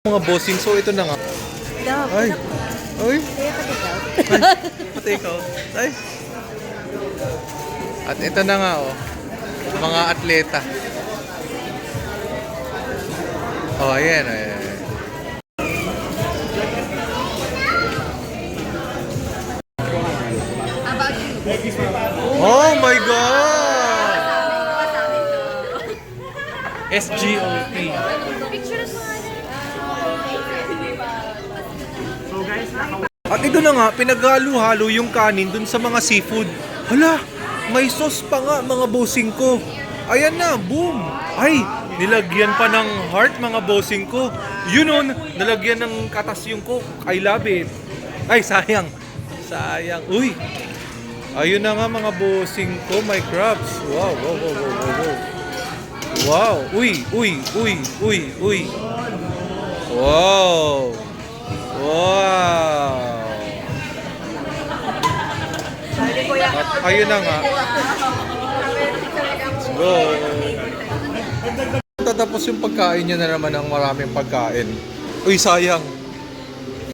Mga bossing, so ito na nga. Ay. Ay. Patay out. Ay. At ito na nga, oh. Mga atleta. Oh, ayan, ayan. Oh my God! SGOT. At ito na nga, pinaghalo-halo yung kanin dun sa mga seafood. Hala, may sauce pa nga mga bossing ko. Ayan na, boom! Ay, nilagyan pa ng heart mga bossing ko. Yun nun, nilagyan ng katas yung coke. I love it. Ay, sayang. Sayang. Uy! Ayun na nga mga bossing ko, my crabs. Wow, wow, wow, wow, wow, wow. Wow! Uy, uy, uy, uy, uy. Wow! Wow! At ayun na nga. Let's go! Tatapos yung pagkain niya na naman ng maraming pagkain. Uy, sayang.